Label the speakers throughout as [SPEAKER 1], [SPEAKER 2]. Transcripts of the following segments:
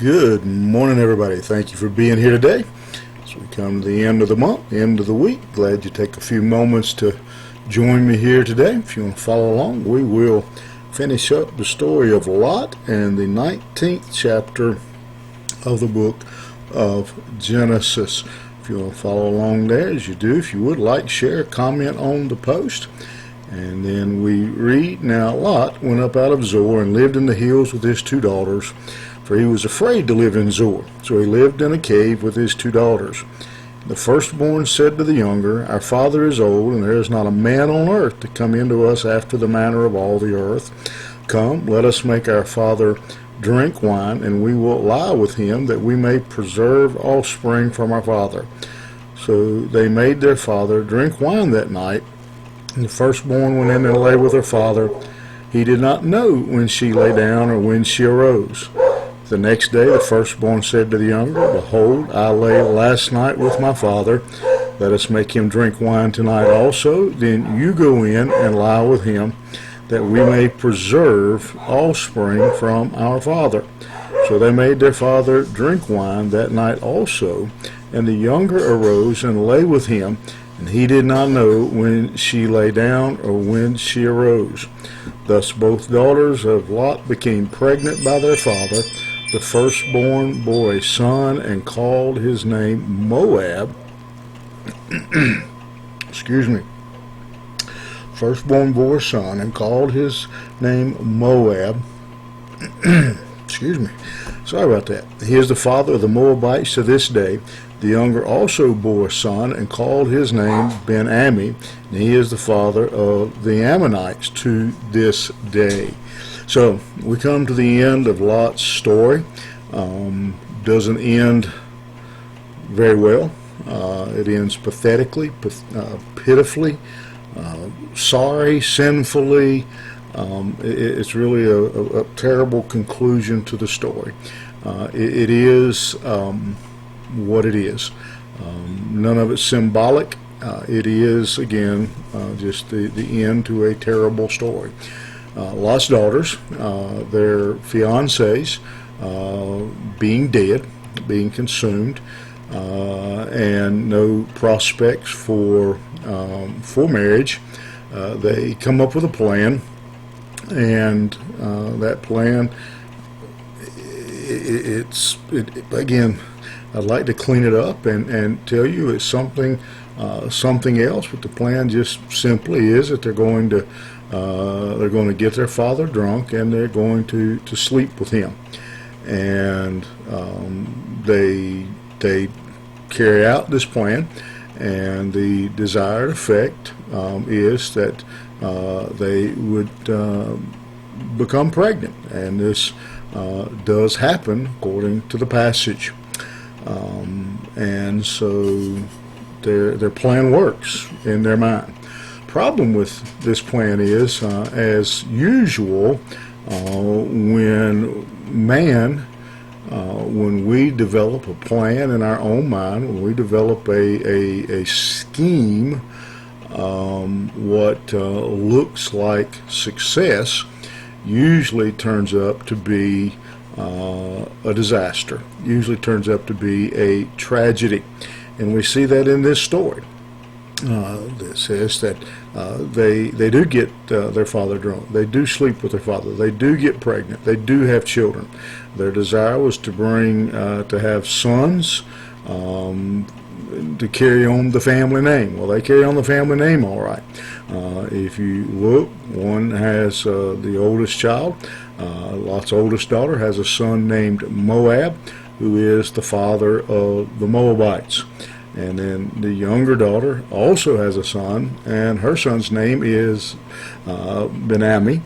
[SPEAKER 1] Good morning, everybody. Thank you for being here today. As we come to the end of the month, end of the week, glad you take a few moments to join me here today. If you want to follow along, we will finish up the story of Lot and the 19th chapter of the book of Genesis. If you want to follow along there, as you do, if you would, like, share, comment on the post. And then we read, Now Lot went up out of Zoar and lived in the hills with his 2 daughters, for he was afraid to live in Zoar. So he lived in a cave with his 2 daughters. The firstborn said to the younger, Our father is old, and there is not a man on earth to come into us after the manner of all the earth. Come, let us make our father drink wine, and we will lie with him, that we may preserve offspring from our father. So they made their father drink wine that night. And the firstborn went in and lay with her father. He did not know when she lay down or when she arose. The next day the firstborn said to the younger, Behold, I lay last night with my father. Let us make him drink wine tonight also. Then you go in and lie with him, that we may preserve offspring from our father. So they made their father drink wine that night also. And the younger arose and lay with him, and he did not know when she lay down or when she arose. Thus both daughters of Lot became pregnant by their father. The firstborn bore a son and called his name Moab. Excuse me. Firstborn bore a son and called his name Moab. Excuse me. Sorry about that. He is the father of the Moabites to this day. The younger also bore a son and called his name Ben-Ammi, and he is the father of the Ammonites to this day. So we come to the end of Lot's story. Doesn't end very well. It ends pathetically, pitifully, sorry, sinfully. It's really a terrible conclusion to the story. It is what it is. None of it's symbolic. It is, again, just the end to a terrible story. Lot's daughters, their fiancés, being dead, being consumed, and no prospects for marriage. They come up with a plan, and that plan, again, I'd like to clean it up and tell you it's something else, but the plan just simply is that they're going to get their father drunk, and they're going to sleep with him, and they carry out this plan, and the desired effect is that they would become pregnant, and this does happen according to the passage. And so their plan works in their mind. Problem with this plan is, as usual, when we develop a plan in our own mind, when we develop a scheme, what looks like success usually turns up to be a disaster, usually turns up to be a tragedy. And we see that in this story. That says that they do get their father drunk. They do sleep with their father. They do get pregnant. They do have children. Their desire was to to have sons, to carry on the family name. Well, they carry on the family name all right. If you look, one has the oldest child. Lot's oldest daughter has a son named Moab, who is the father of the Moabites. And then the younger daughter also has a son, and her son's name is Ben-Ammi,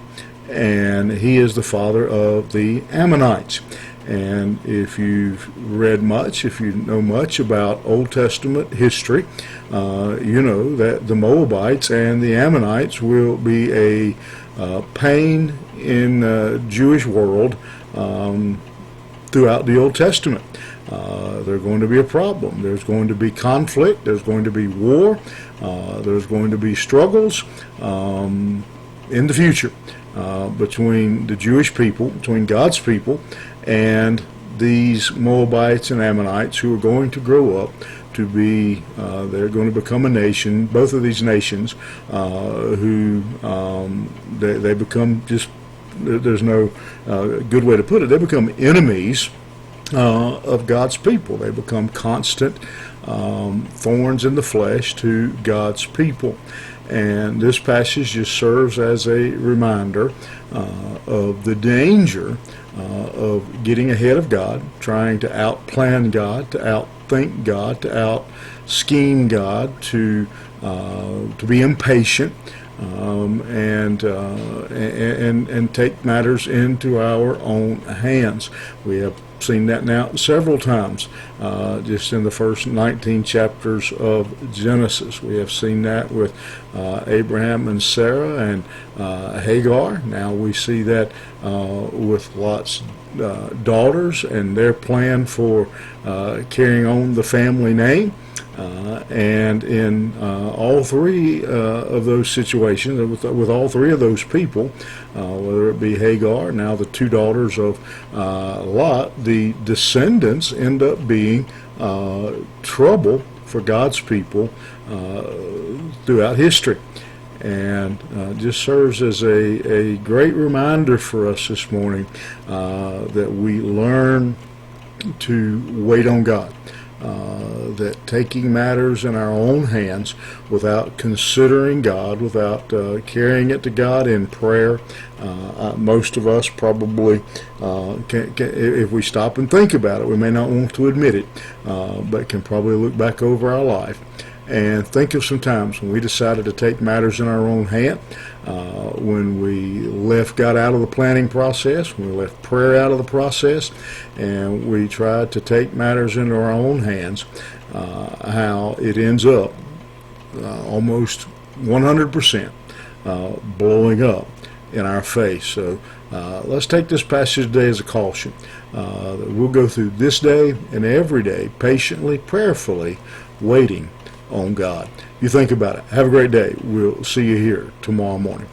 [SPEAKER 1] and he is the father of the Ammonites. And if you've read much, if you know much about Old Testament history, you know that the Moabites and the Ammonites will be a pain in the Jewish world throughout the Old Testament. They're going to be a problem. There's going to be conflict. There's going to be war. There's going to be struggles in the future between the Jewish people, between God's people, and these Moabites and Ammonites, who are going to grow up to be, they're going to become a nation, both of these nations, who they become just, there's no good way to put it, they become enemies of God's people. They become constant thorns in the flesh to God's people. And this passage just serves as a reminder of the danger of getting ahead of God, trying to outplan God, to outthink God, to out-scheme God, to be impatient, and take matters into our own hands. We have seen that now several times, just in the first 19 chapters of Genesis. We have seen that with Abraham and Sarah and Hagar. Now we see that with Lot's daughters and their plan for carrying on the family name. And in all three of those situations, with all three of those people, whether it be Hagar, now the two daughters of Lot, the descendants end up being trouble for God's people throughout history. And just serves as a great reminder for us this morning that we learn to wait on God. That taking matters in our own hands without considering God, without carrying it to God in prayer, most of us probably, if we stop and think about it, we may not want to admit it, but can probably look back over our life and think of some times when we decided to take matters in our own hand, when we left God out of the planning process, when we left prayer out of the process, and we tried to take matters into our own hands, how it ends up almost 100% blowing up in our face. So let's take this passage today as a caution. That we'll go through this day and every day patiently, prayerfully, waiting on God. You think about it. Have a great day. We'll see you here tomorrow morning.